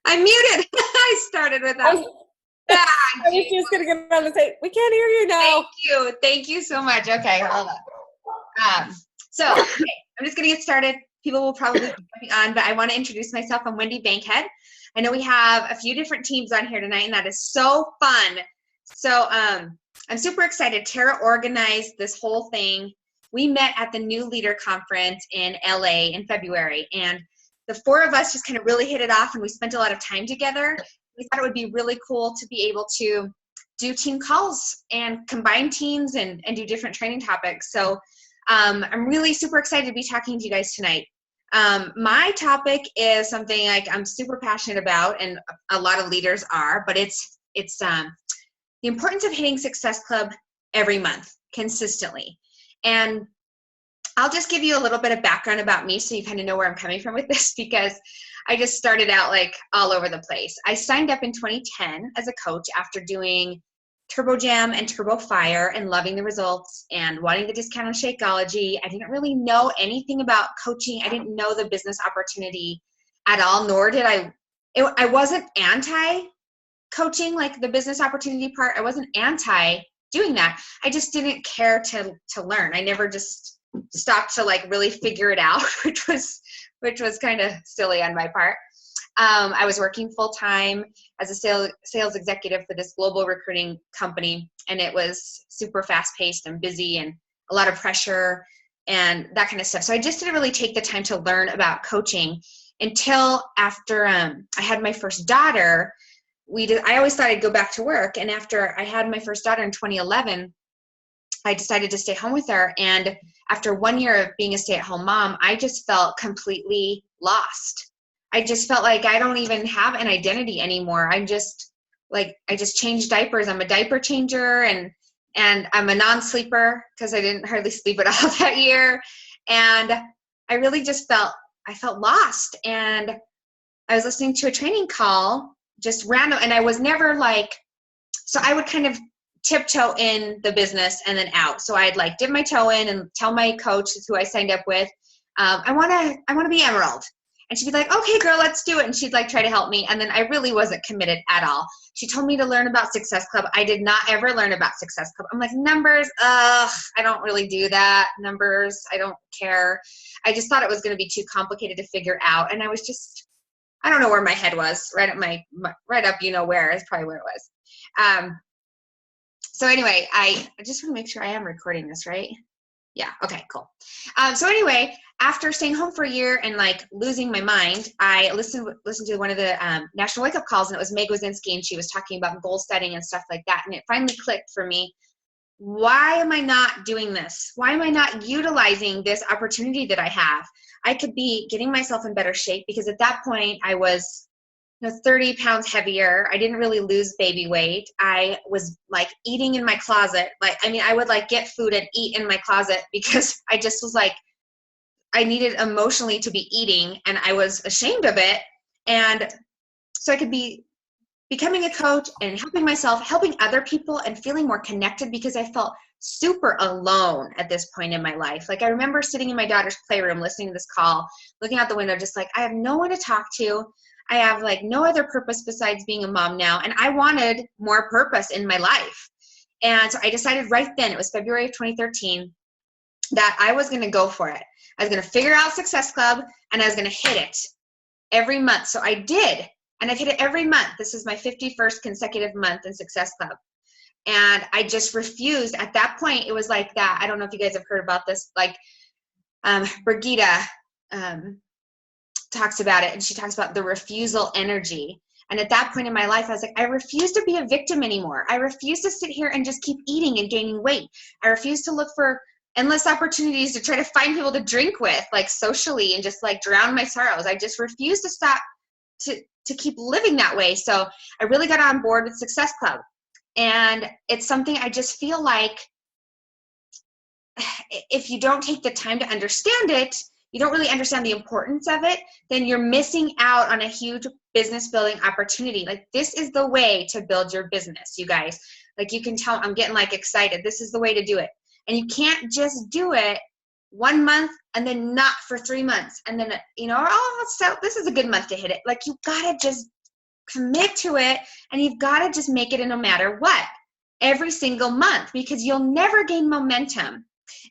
I'm muted. I started I without. was, Ah, I was just going to get on and say, we can't hear you now. thank you. Thank you so much. Okay, hold on. Okay, I'm just going to get started. People will probably be coming on, but I want to introduce myself. I'm Wendy Bankhead. I know we have a few different teams on here tonight, and that is so fun. So I'm super excited. Tara organized this whole thing. We met at the New Leader Conference in LA in February, and the four of us just kind of really hit it off, and we spent a lot of time together. We thought it would be really cool to be able to do team calls and combine teams and do different training topics. So I'm really super excited to be talking to you guys tonight. My topic is something like I'm super passionate about, and a lot of leaders are, but it's the importance of hitting Success Club every month consistently. And I'll just give you a little bit of background about me so you kind of know where I'm coming from with this, because I just started out like all over the place. I signed up in 2010 as a coach after doing Turbo Jam and Turbo Fire and loving the results and wanting the discount on Shakeology. I didn't really know anything about coaching. I didn't know the business opportunity at all, nor did I wasn't anti-coaching, like the business opportunity part. I wasn't anti doing that. I just didn't care to learn. I never just stopped to like really figure it out, which was kind of silly on my part. I was working full-time as a sales executive for this global recruiting company, and it was super fast-paced and busy and a lot of pressure and that kind of stuff. So I just didn't really take the time to learn about coaching until after I had my first daughter. I always thought I'd go back to work, and after I had my first daughter in 2011, I decided to stay home with her. And after 1 year of being a stay-at-home mom, I just felt completely lost. I just felt like I don't even have an identity anymore. I just changed diapers. I'm a diaper changer, and I'm a non-sleeper because I didn't hardly sleep at all that year. And I really just felt lost. And I was listening to a training call, just random, and I was never like, so I would kind of tiptoe in the business and then out. So I'd like dip my toe in and tell my coach, who I signed up with, I want to be Emerald. And she'd be like, okay, girl, let's do it. And she'd like try to help me. And then I really wasn't committed at all. She told me to learn about Success Club. I did not ever learn about Success Club. I'm like, numbers, I don't really do that. Numbers, I don't care. I just thought it was going to be too complicated to figure out. And I was just, I don't know where my head was, right up, you know where is probably where it was. So anyway, I just want to make sure I am recording this, right? Yeah, okay, cool. So anyway, after staying home for a year and like losing my mind, I listened to one of the National Wake Up Calls, and it was Meg Wazinski, and she was talking about goal setting and stuff like that. And it finally clicked for me. Why am I not doing this? Why am I not utilizing this opportunity that I have? I could be getting myself in better shape, because at that point I was 30 pounds heavier. I didn't really lose baby weight. I was like eating in my closet. I would like get food and eat in my closet because I just was like, I needed emotionally to be eating, and I was ashamed of it. And so I could be becoming a coach and helping myself, helping other people, and feeling more connected, because I felt super alone at this point in my life. Like I remember sitting in my daughter's playroom, listening to this call, looking out the window, just like, I have no one to talk to. I have like no other purpose besides being a mom now. And I wanted more purpose in my life. And so I decided right then, it was February of 2013, that I was going to go for it. I was going to figure out Success Club, and I was going to hit it every month. So I did. And I've hit it every month. This is my 51st consecutive month in Success Club. And I just refused. At that point, it was like that. I don't know if you guys have heard about this. Like Brigida talks about it, and she talks about the refusal energy. And at that point in my life, I was like, I refuse to be a victim anymore. I refuse to sit here and just keep eating and gaining weight. I refuse to look for endless opportunities to try to find people to drink with, like socially, and just like drown my sorrows. I just refuse to stop to keep living that way. So I really got on board with Success Club. And it's something I just feel like if you don't take the time to understand it, you don't really understand the importance of it, then you're missing out on a huge business building opportunity. Like this is the way to build your business, you guys. Like you can tell I'm getting like excited. This is the way to do it. And you can't just do it 1 month and then not for 3 months. And then, oh, so this is a good month to hit it. Like you gotta just commit to it, and you've got to just make it a no matter what every single month, because you'll never gain momentum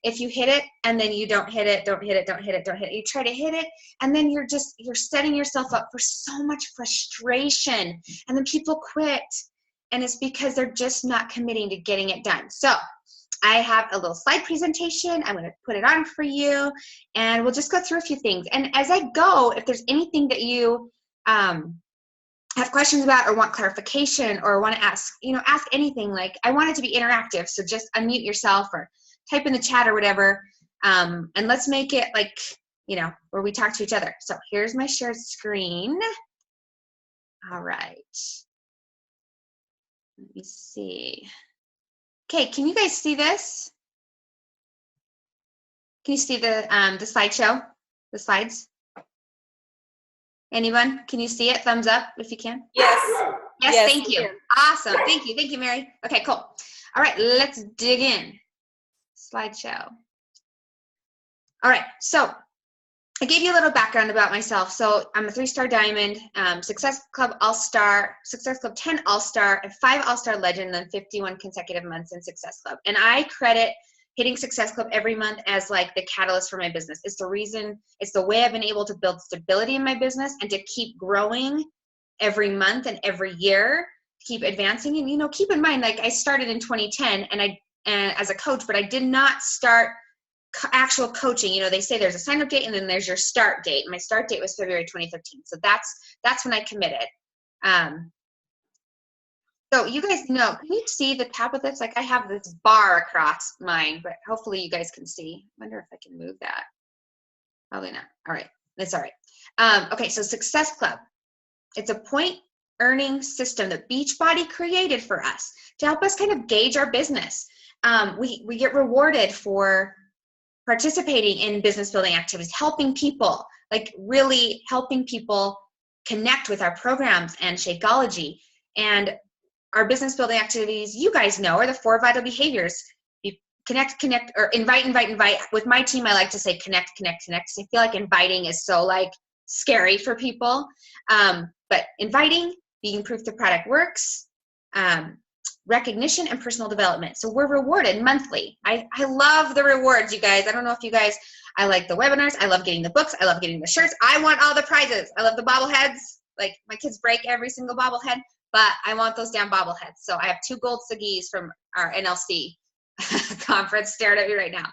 if you hit it and then you don't hit it, don't hit it, don't hit it, don't hit it. You try to hit it, and then you're setting yourself up for so much frustration, and then people quit, and it's because they're just not committing to getting it done. So I have a little slide presentation. I'm going to put it on for you, and we'll just go through a few things. And as I go, if there's anything that you have questions about or want clarification or want to ask, ask anything. Like, I want it to be interactive, so just unmute yourself or type in the chat or whatever, and let's make it like, where we talk to each other. So here's my shared screen. All right. Let me see. Okay, can you guys see this? Can you see the slideshow, the slides? Anyone? Can you see it? Thumbs up if you can. Yes. Yes, thank you. Awesome. Thank you, Mary. Okay, cool. All right, let's dig in. Slideshow. All right, so I gave you a little background about myself. So I'm a 3-star diamond, Success Club All-Star, Success Club 10 All-Star, and 5 All-Star Legend, and then 51 consecutive months in Success Club. And I credit hitting Success Club every month as like the catalyst for my business. It's the reason, it's the way I've been able to build stability in my business and to keep growing every month and every year, keep advancing. And keep in mind, like, I started in 2010 and as a coach, but I did not start actual coaching. They say there's a sign-up date and then there's your start date. My start date was February 2013. So that's when I committed. So you guys know, can you see the top of this? Like, I have this bar across mine, but hopefully you guys can see. I wonder if I can move that. Probably not. All right, that's all right. Okay, so Success Club. It's a point earning system that Beachbody created for us to help us kind of gauge our business. We get rewarded for participating in business building activities, helping people, like really helping people connect with our programs and Shakeology. And our business building activities, you guys know, are the 4 vital behaviors. You connect, or invite. With my team, I like to say connect. I feel like inviting is so like scary for people. But inviting, being proof the product works, recognition, and personal development. So we're rewarded monthly. I love the rewards, you guys. I don't know if you guys, I like the webinars. I love getting the books. I love getting the shirts. I want all the prizes. I love the bobbleheads. Like, my kids break every single bobblehead, but I want those damn bobbleheads. So I have 2 gold Siggies from our NLC conference staring at me right now.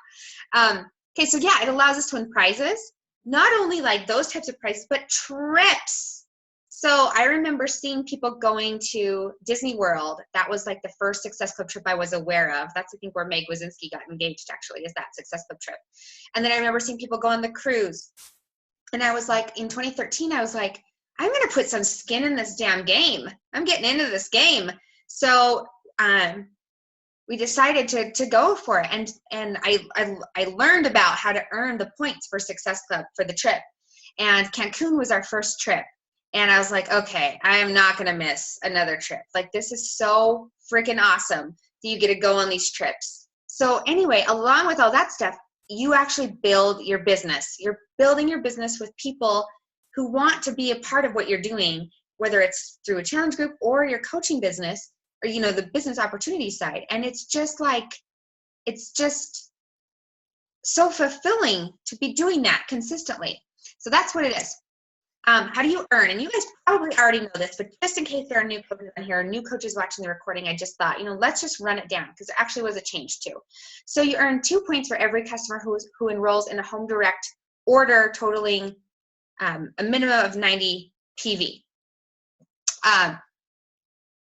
Okay, so yeah, it allows us to win prizes. Not only like those types of prizes, but trips. So I remember seeing people going to Disney World. That was like the first Success Club trip I was aware of. That's, I think, where Meg Wazinski got engaged, actually, is that Success Club trip. And then I remember seeing people go on the cruise. And I was like, in 2013, I was like, I'm going to put some skin in this damn game. I'm getting into this game. So we decided to go for it. And I learned about how to earn the points for Success Club for the trip. And Cancun was our first trip. And I was like, okay, I am not going to miss another trip. Like, this is so freaking awesome that you get to go on these trips. So anyway, along with all that stuff, you actually build your business. You're building your business with people who want to be a part of what you're doing, whether it's through a challenge group or your coaching business or, the business opportunity side. And it's just so fulfilling to be doing that consistently. So that's what it is. How do you earn? And you guys probably already know this, but just in case there are new coaches on here, new coaches watching the recording, I just thought, let's just run it down, because there actually was a change too. So you earn 2 points for every customer who enrolls in a home direct order totaling a minimum of 90 PV.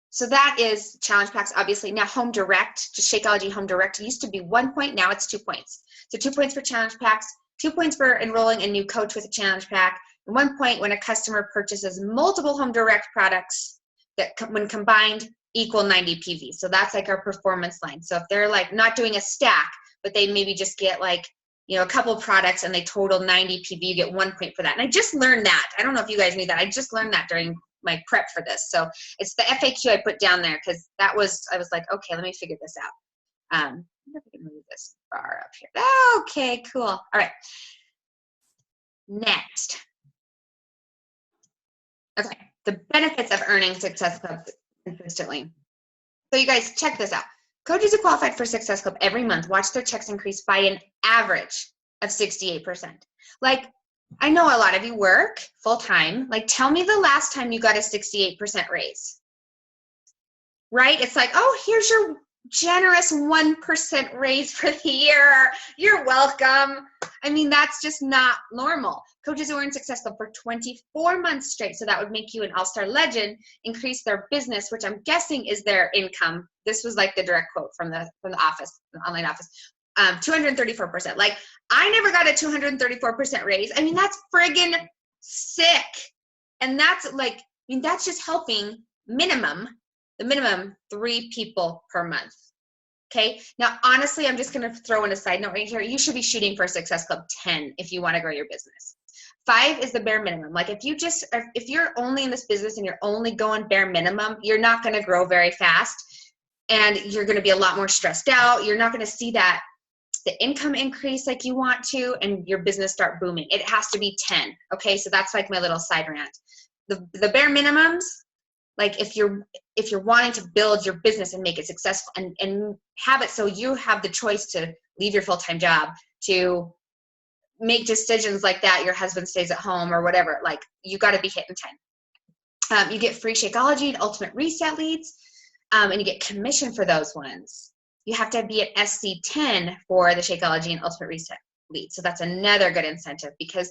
So that is challenge packs, obviously. Now home direct, just Shakeology Home Direct, used to be 1 point, now it's 2 points. So 2 points for challenge packs, 2 points for enrolling a new coach with a challenge pack, and 1 point when a customer purchases multiple home direct products that when combined equal 90 PV. So that's like our performance line. So if they're like not doing a stack, but they maybe just get like, a couple of products and they total 90 PV, you get 1 point for that. And I just learned that. I don't know if you guys knew that. I just learned that during my prep for this. So it's the FAQ I put down there, because I was like, okay, let me figure this out. I wonder if I can move this bar up here. Okay, cool. All right. Next. Okay, the benefits of earning Success Club consistently. So you guys, check this out. Coaches who qualified for Success Club every month watch their checks increase by an average of 68%. Like, I know a lot of you work full-time. Like, tell me the last time you got a 68% raise, right? It's like, oh, here's your generous 1% raise for the year. You're welcome. I mean, that's just not normal. Coaches who are in Success Club for 24 months straight, so that would make you an all-star legend, increase their business, which I'm guessing is their income. This was like the direct quote from the office, the online office. 234%. Like, I never got a 234% raise. I mean, that's friggin' sick. And that's like, I mean, that's just helping the minimum 3 people per month. Okay. Now, honestly, I'm just going to throw in a side note right here. You should be shooting for Success Club 10 if you want to grow your business. 5 is the bare minimum. Like, if you're only in this business and you're only going bare minimum, you're not going to grow very fast, and you're going to be a lot more stressed out. You're not going to see the income increase like you want to, and your business start booming. It has to be 10. Okay. So that's like my little side rant. The bare minimums, like if you're wanting to build your business and make it successful and have it so you have the choice to leave your full-time job, to make decisions like that, your husband stays at home or whatever, like, you got to be hitting 10. You get free Shakeology and Ultimate Reset leads, and you get commission for those ones. You have to be at SC10 for the Shakeology and Ultimate Reset lead. So that's another good incentive, because,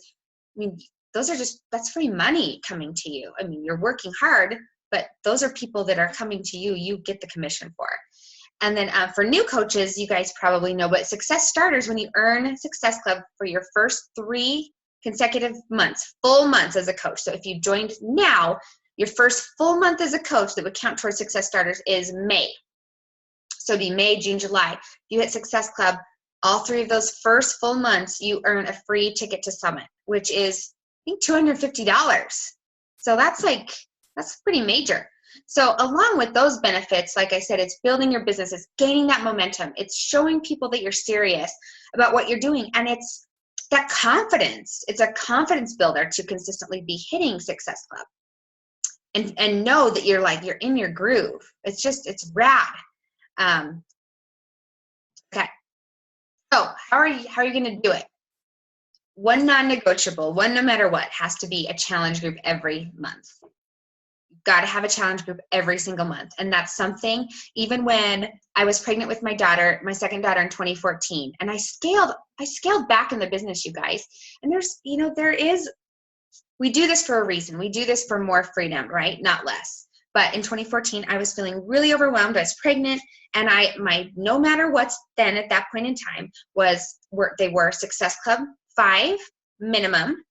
I mean, that's free money coming to you. I mean, you're working hard, but those are people that are coming to you, you get the commission for. And then for new coaches, you guys probably know, but Success Starters, when you earn Success Club for your first 3 consecutive months, full months as a coach. So if you joined now, your first full month as a coach that would count towards Success Starters is May. So it'd be May, June, July. If you hit Success Club, all 3 of those first full months, you earn a free ticket to Summit, which is, I think, $250. So that's pretty major. So along with those benefits, like I said, it's building your business, it's gaining that momentum, it's showing people that you're serious about what you're doing, and it's that confidence. It's a confidence builder to consistently be hitting Success Club and know that you're in your groove. It's rad. Okay. So how are you going to do it? One non-negotiable, one no matter what, has to be a challenge group every month. You've got to have a challenge group every single month. And that's something, even when I was pregnant with my second daughter in 2014, and I scaled back in the business, you guys. And we do this for a reason. We do this for more freedom, right? Not less. But in 2014, I was feeling really overwhelmed. I was pregnant, and my no matter what's then at that point in time they were Success Club 5 minimum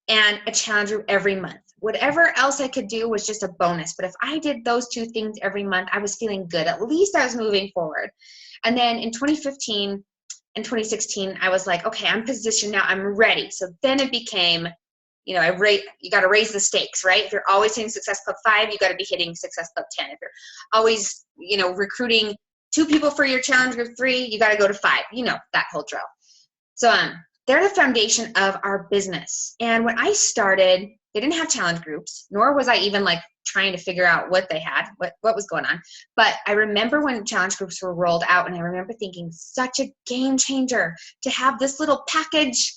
and a challenge group every month. Whatever else I could do was just a bonus. But if I did those 2 things every month, I was feeling good. At least I was moving forward. And then in 2015 and 2016, I was like, okay, I'm positioned now. I'm ready. So then it became, you got to raise the stakes, right? If you're always hitting Success Club 5, you got to be hitting Success Club 10. If you're always, recruiting 2 people for your challenge group 3, you got to go to 5. That whole drill. So they're the foundation of our business. And when I started, they didn't have challenge groups, nor was I even trying to figure out what they had, what was going on. But I remember when challenge groups were rolled out, and I remember thinking, such a game changer to have this little package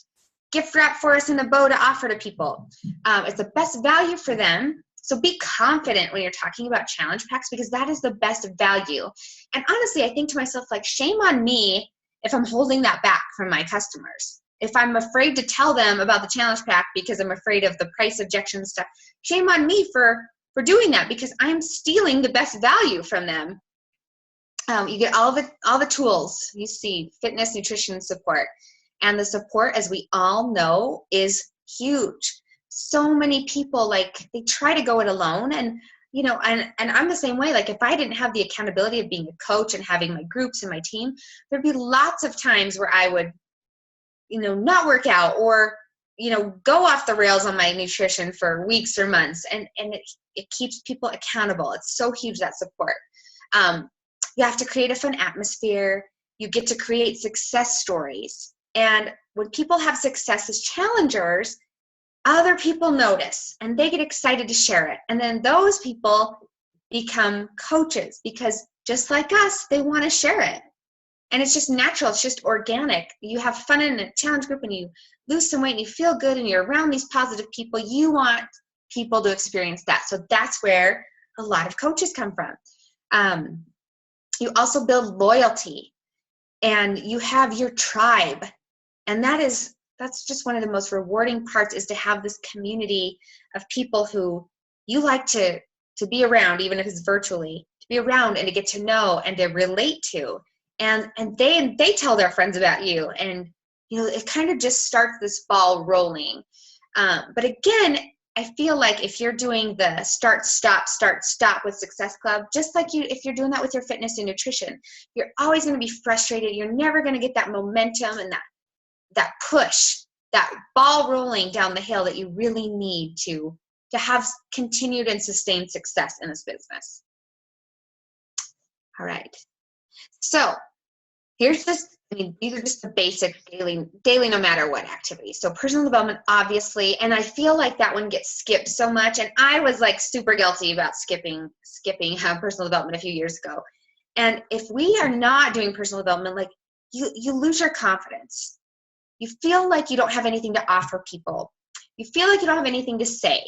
gift wrap for us in a bow to offer to people. It's the best value for them. So be confident when you're talking about challenge packs, because that is the best value. And honestly, I think to myself, shame on me if I'm holding that back from my customers. If I'm afraid to tell them about the challenge pack because I'm afraid of the price objection stuff, shame on me for doing that, because I'm stealing the best value from them. You get all the tools you see: fitness, nutrition, support. And the support, as we all know, is huge. So many people, they try to go it alone. And, and I'm the same way. If I didn't have the accountability of being a coach and having my groups and my team, there'd be lots of times where I would, not work out or, go off the rails on my nutrition for weeks or months. And it keeps people accountable. It's so huge, that support. You have to create a fun atmosphere. You get to create success stories. And when people have success as challengers, other people notice and they get excited to share it. And then those people become coaches because just like us, they want to share it. And it's just natural. It's just organic. You have fun in a challenge group and you lose some weight and you feel good and you're around these positive people. You want people to experience that. So that's where a lot of coaches come from. You also build loyalty and you have your tribe. And that's just one of the most rewarding parts, is to have this community of people who you like to be around, even if it's virtually, to be around and to get to know and to relate to. And they tell their friends about you. And, it kind of just starts this ball rolling. But again, I feel like if you're doing the start, stop with Success Club, just like if you're doing that with your fitness and nutrition, you're always going to be frustrated. You're never going to get that momentum and that push, that ball rolling down the hill that you really need to have continued and sustained success in this business. All right. So here's these are just the basic daily no matter what activities. So personal development, obviously, and I feel like that one gets skipped so much. And I was like super guilty about skipping personal development a few years ago. And if we are not doing personal development, like you lose your confidence. You feel like you don't have anything to offer people. You feel like you don't have anything to say.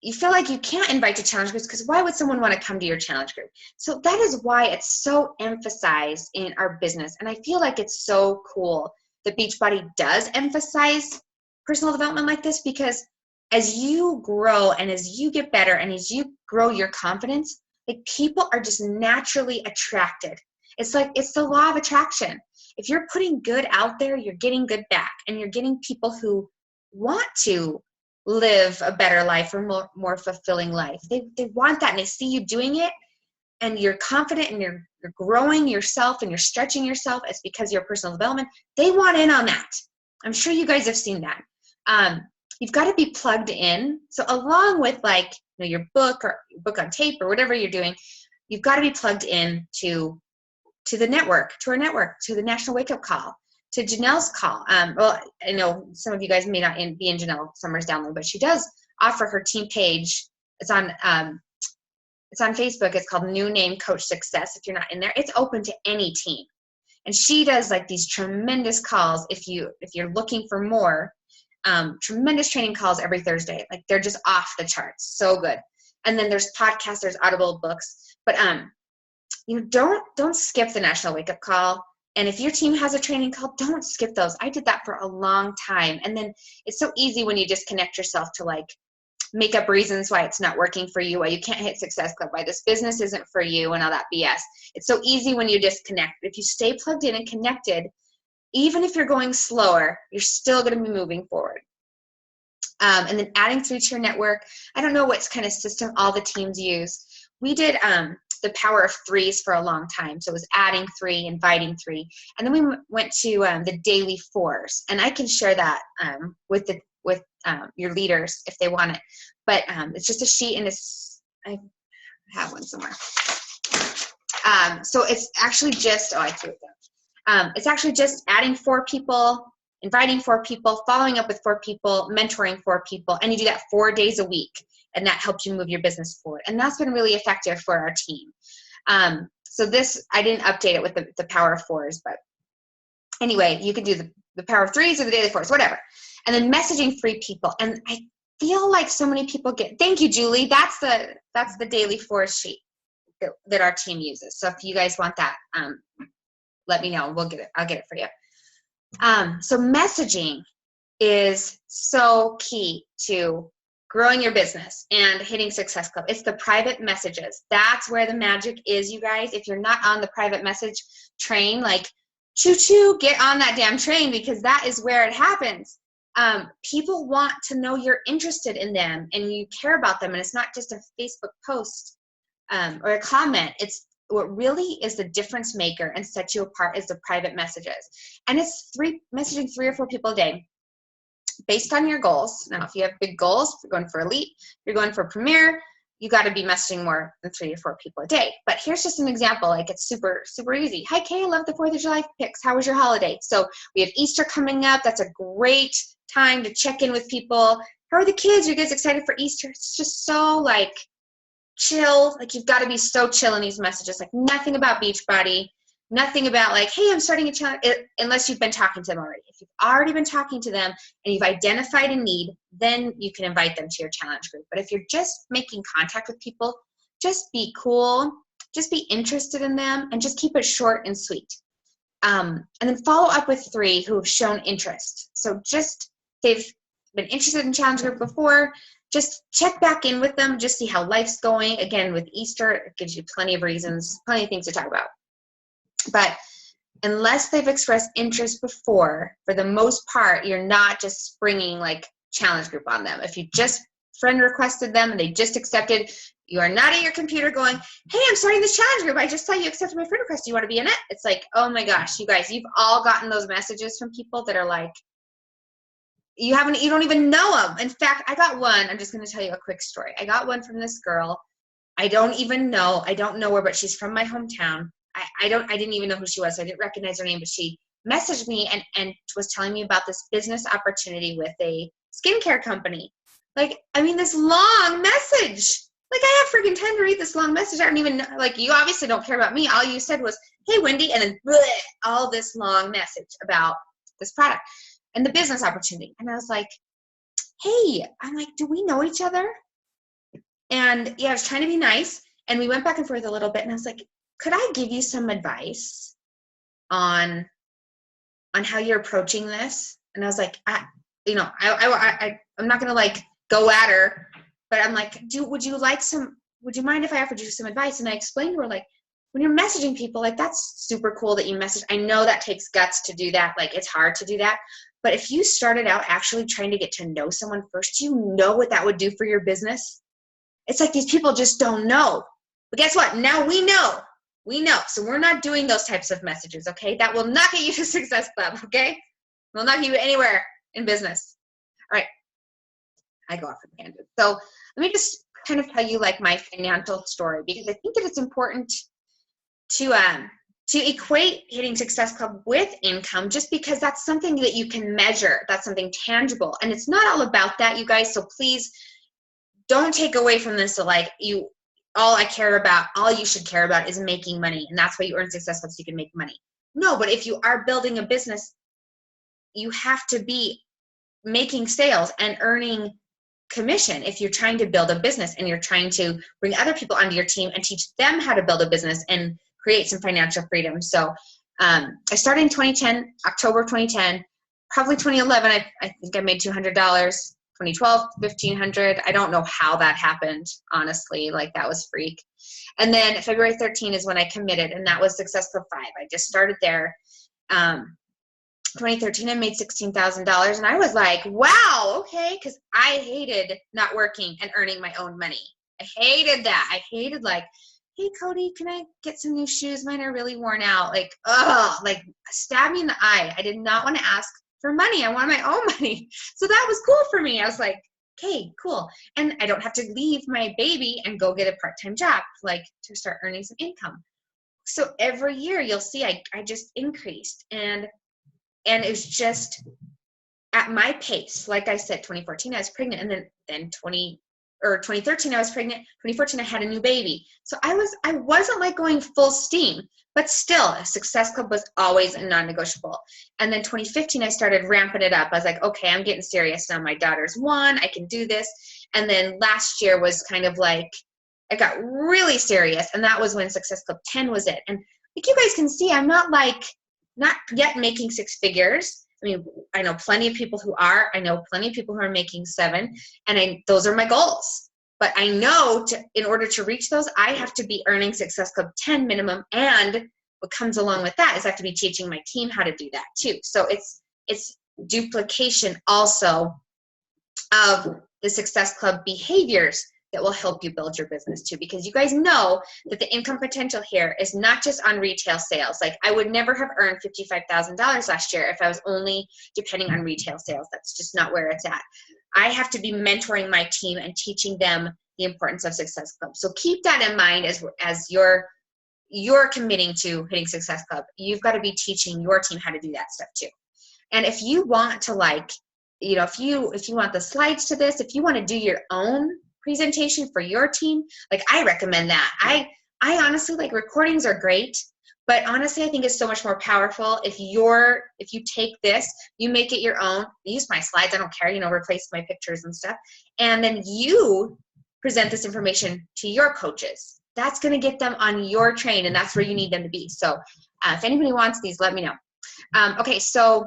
You feel like you can't invite to challenge groups because why would someone want to come to your challenge group? So that is why it's so emphasized in our business. And I feel like it's so cool that Beachbody does emphasize personal development like this, because as you grow and as you get better and as you grow your confidence, like people are just naturally attracted. It's the law of attraction. If you're putting good out there, you're getting good back, and you're getting people who want to live a better life or more fulfilling life. They want that, and they see you doing it, and you're confident, and you're growing yourself, and you're stretching yourself. It's because of your personal development. They want in on that. I'm sure you guys have seen that. You've got to be plugged in. So along with your book or your book on tape or whatever you're doing, you've got to be plugged in to the network, to our network, to the National Wake Up Call, to Janelle's call. Well, I know some of you guys may not be in Janelle Summers' download, but she does offer her team page. It's on Facebook. It's called New Name Coach Success. If you're not in there, it's open to any team. And she does these tremendous calls. If you're looking for more, tremendous training calls every Thursday. They're just off the charts. So good. And then there's podcasts, there's Audible books, but don't skip the National Wake Up Call. And if your team has a training call, don't skip those. I did that for a long time. And then it's so easy when you disconnect yourself to make up reasons why it's not working for you, why you can't hit Success Club, why this business isn't for you, and all that BS. It's so easy when you disconnect. If you stay plugged in and connected, even if you're going slower, you're still going to be moving forward. And then adding 3 to your network. I don't know what kind of system all the teams use. We did the power of 3s for a long time. So it was adding 3, inviting 3. And then we went to the daily 4s. And I can share that with your leaders if they want it. But it's just a sheet, and I have one somewhere. So it's actually just, I threw it down. It's actually just adding 4 people, inviting 4 people, following up with 4 people, mentoring 4 people, and you do that 4 days a week. And that helps you move your business forward. And that's been really effective for our team. So this, I didn't update it with the power of 4s, but anyway, you can do the power of 3s or the daily 4s, whatever. And then messaging 3 people. And I feel like so many people thank you, Julie. That's the daily 4s sheet that our team uses. So if you guys want that, let me know. We'll get it. I'll get it for you. So messaging is so key to growing your business and hitting Success Club. It's the private messages. That's where the magic is, you guys. If you're not on the private message train, choo-choo, get on that damn train, because that is where it happens. People want to know you're interested in them and you care about them, and it's not just a Facebook post or a comment. It's what really is the difference maker and sets you apart is the private messages. And it's messaging 3 or 4 people a day, based on your goals. Now, if you have big goals, if you're going for elite, if you're going for premier, you got to be messaging more than 3 to 4 people a day. But here's just an example. Like, it's super, super easy. Hi, Kay, I love the 4th of July pics. How was your holiday? So we have Easter coming up. That's a great time to check in with people. How are the kids? Are you guys excited for Easter? It's just so like chill. Like, you've got to be so chill in these messages. Like, nothing about Beachbody. Nothing about like, hey, I'm starting a challenge, unless you've been talking to them already. If you've already been talking to them and you've identified a need, then you can invite them to your challenge group. But if you're just making contact with people, just be cool, just be interested in them, and just keep it short and sweet. And then follow up with 3 who have shown interest. So just, they've been interested in challenge group before, just check back in with them, just see how life's going. Again, with Easter, it gives you plenty of reasons, plenty of things to talk about. But unless they've expressed interest before, for the most part, you're not just springing like challenge group on them. If you just friend requested them and they just accepted, you are not at your computer going, hey, I'm starting this challenge group. I just saw you accepted my friend request. Do you want to be in it? It's like, oh my gosh, you guys, you've all gotten those messages from people that are like, you don't even know them. In fact, I got one. I'm just going to tell you a quick story. I got one from this girl. I don't know her, but she's from my hometown. I didn't even know who she was, so I didn't recognize her name, but she messaged me and was telling me about this business opportunity with a skincare company. Like, I mean, this long message. Like, I have freaking time to read this long message. I don't even know, like, you obviously don't care about me. All you said was, hey, Wendy, and then bleh, all this long message about this product and the business opportunity. And I was like, hey, I'm like, do we know each other? And yeah, I was trying to be nice. And we went back and forth a little bit. And I was like, could I give you some advice on how you're approaching this? And I was like, I'm not going to like go at her, but I'm like, would you mind if I offered you some advice? And I explained to her, like, when you're messaging people, like, that's super cool that you message. I know that takes guts to do that. Like, it's hard to do that. But if you started out actually trying to get to know someone first, you know what that would do for your business? It's like these people just don't know. But guess what? Now we know. We know. So we're not doing those types of messages, okay? That will not get you to Success Club, okay? Will not get you anywhere in business. All right. I go off on a tangent. So let me just kind of tell you like my financial story, because I think that it's important to equate hitting Success Club with income, just because that's something that you can measure. That's something tangible. And it's not all about that, you guys. So please don't take away from this. So like all you should care about is making money. And that's why you earn Success Club, so you can make money. No, but if you are building a business, you have to be making sales and earning commission. If you're trying to build a business and you're trying to bring other people onto your team and teach them how to build a business and create some financial freedom. So I started in 2010, October 2010, probably 2011. I think I made $200. 2012, $1,500. I don't know how that happened, honestly. Like, that was freak. And then February 13 is when I committed, and that was Success Club 5. I just started there. 2013, I made $16,000, and I was like, wow, okay, because I hated not working and earning my own money. I hated that. I hated like, hey, Cody, can I get some new shoes? Mine are really worn out. Like, like stab me in the eye. I did not want to ask for money. I wanted my own money. So that was cool for me. I was like, okay, cool. And I don't have to leave my baby and go get a part-time job, like, to start earning some income. So every year you'll see I just increased, and it's just at my pace. Like I said, 2014 I was pregnant, and then 2013 I was pregnant. 2014 I had a new baby. So I wasn't like going full steam, but still a Success Club was always a non-negotiable. And then 2015 I started ramping it up. I was like, okay, I'm getting serious now. My daughter's 1, I can do this. And then last year was kind of like, I got really serious, and that was when Success Club 10 was it. And like you guys can see, I'm not yet making 6 figures. I mean, I know plenty of people who are. I know plenty of people who are making 7, and those are my goals. But I know in order to reach those, I have to be earning Success Club 10 minimum, and what comes along with that is I have to be teaching my team how to do that too. So it's duplication also of the Success Club behaviors that will help you build your business too, because you guys know that the income potential here is not just on retail sales. Like, I would never have earned $55,000 last year if I was only depending on retail sales. That's just not where it's at. I have to be mentoring my team and teaching them the importance of Success Club. So keep that in mind as you're committing to hitting Success Club. You've got to be teaching your team how to do that stuff too. And if you want to if you want the slides to this, if you want to do your own presentation for your team, I recommend that. I honestly, recordings are great, but honestly, I think it's so much more powerful if you take this, you make it your own, use my slides, I don't care, replace my pictures and stuff, and then you present this information to your coaches. That's going to get them on your train, and that's where you need them to be. So if anybody wants these, let me know. Okay, so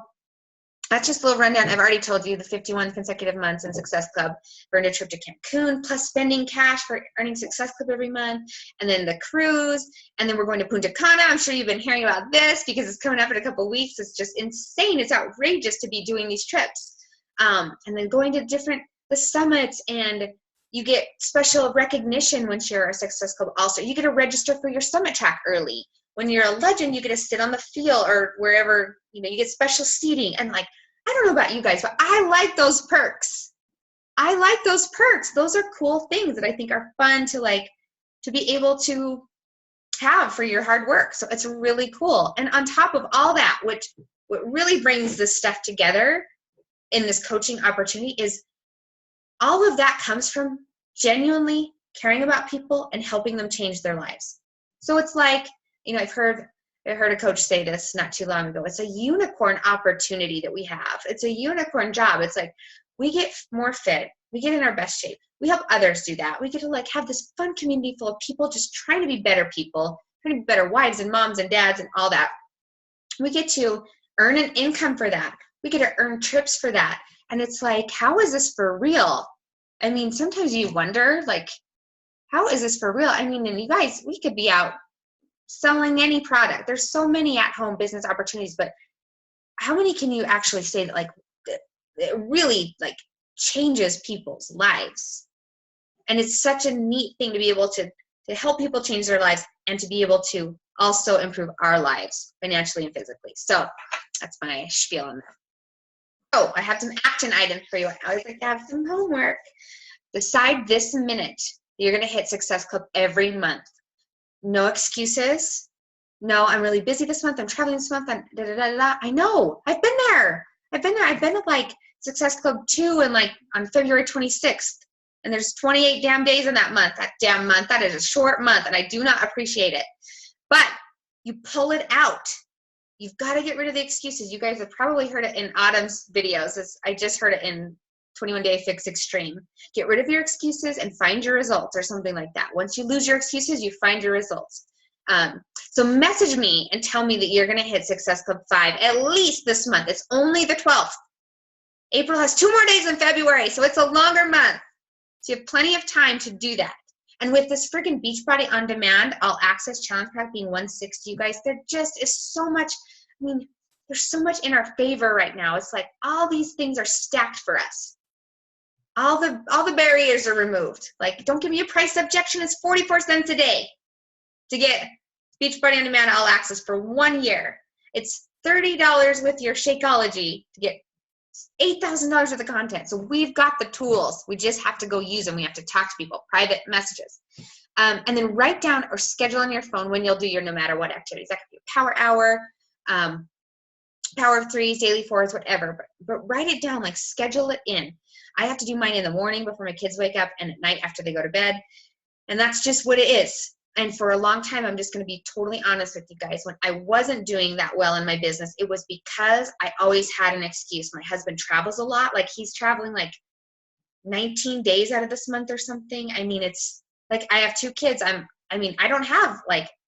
that's just a little rundown. I've already told you the 51 consecutive months in Success Club, earned a trip to Cancun, plus spending cash for earning Success Club every month, and then the cruise, and then we're going to Punta Cana. I'm sure you've been hearing about this because it's coming up in a couple of weeks. It's just insane. It's outrageous to be doing these trips. And then going to the summits, and you get special recognition once you're a Success Club. Also, you get to register for your summit track early. When you're a legend, you get to sit on the field or wherever, you get special seating. And I don't know about you guys, but I like those perks. I like those perks. Those are cool things that I think are fun to be able to have for your hard work. So it's really cool. And on top of all that, what really brings this stuff together in this coaching opportunity is all of that comes from genuinely caring about people and helping them change their lives. So it's I've heard a coach say this not too long ago. It's a unicorn opportunity that we have. It's a unicorn job. It's we get more fit. We get in our best shape. We help others do that. We get to have this fun community full of people just trying to be better people, trying to be better wives and moms and dads and all that. We get to earn an income for that. We get to earn trips for that. And it's how is this for real? I mean, sometimes you wonder, how is this for real? I mean, and you guys, we could be out selling any product. There's so many at-home business opportunities, but how many can you actually say that it really changes people's lives? And it's such a neat thing to be able to help people change their lives and to be able to also improve our lives financially and physically. So that's my spiel on that. Oh, I have some action items for you. I always like to have some homework. Decide this minute that you're going to hit Success Club every month. No excuses. No, I'm really busy this month. I'm traveling this month. And da, da, da, da. I know. I've been there. I've been to Success Club 2 and on February 26th. And there's 28 damn days in that month. That damn month. That is a short month, and I do not appreciate it. But you pull it out. You've got to get rid of the excuses. You guys have probably heard it in Autumn's videos. I just heard it in 21 Day Fix Extreme. Get rid of your excuses and find your results or something like that. Once you lose your excuses, you find your results. So message me and tell me that you're going to hit Success Club 5 at least this month. It's only the 12th. April has 2 more days in February, so it's a longer month. So you have plenty of time to do that. And with this freaking Beachbody On Demand All Access Challenge Pack being $160, you guys, there just is so much, there's so much in our favor right now. It's all these things are stacked for us. All the barriers are removed. Don't give me a price objection. It's 44 cents a day to get Beachbody On Demand All Access for 1 year. It's $30 with your Shakeology to get $8,000 worth of content. So we've got the tools. We just have to go use them. We have to talk to people, private messages. And then write down or schedule on your phone when you'll do your no matter what activities. That could be a power hour, power of threes, daily fours, whatever. But write it down, schedule it in. I have to do mine in the morning before my kids wake up and at night after they go to bed. And that's just what it is. And for a long time, I'm just going to be totally honest with you guys. When I wasn't doing that well in my business, it was because I always had an excuse. My husband travels a lot. He's traveling 19 days out of this month or something. I mean, it's I have 2 kids. I don't have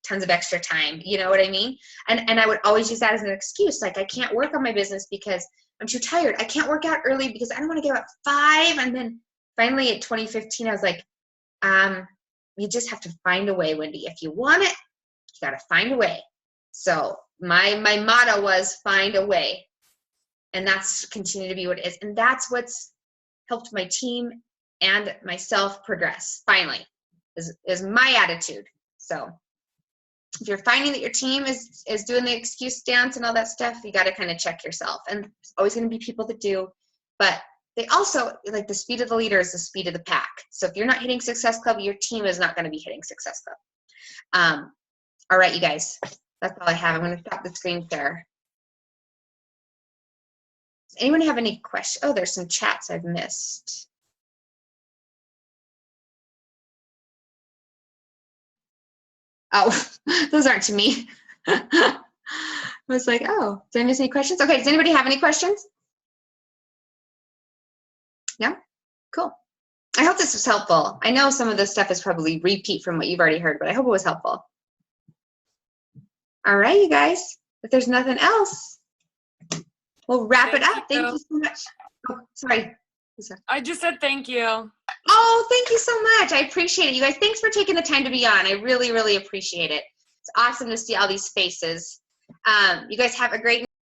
tons of extra time. You know what I mean? And I would always use that as an excuse. I can't work on my business because I'm too tired. I can't work out early because I don't want to get up at 5. And then finally at 2015, I was you just have to find a way, Wendy. If you want it, you got to find a way. So my motto was find a way. And that's continue to be what it is. And that's what's helped my team and myself progress, finally, is my attitude. So if you're finding that your team is doing the excuse dance and all that stuff, you got to kind of check yourself. And there's always going to be people that do. But they also, like, the speed of the leader is the speed of the pack. So if you're not hitting Success Club, your team is not going to be hitting Success Club. All right, you guys, that's all I have. I'm going to stop the screen share. Does anyone have any questions? Oh, there's some chats I've missed. Oh, those aren't to me. I was like, oh, did I miss any questions? Okay, does anybody have any questions? No? Cool. I hope this was helpful. I know some of this stuff is probably repeat from what you've already heard, but I hope it was helpful. All right, you guys. If there's nothing else, we'll wrap it up. Thank you so much. Oh, sorry. I just said thank you. Oh, thank you so much. I appreciate it. You guys, thanks for taking the time to be on. I really, really appreciate it. It's awesome to see all these faces. You guys have a great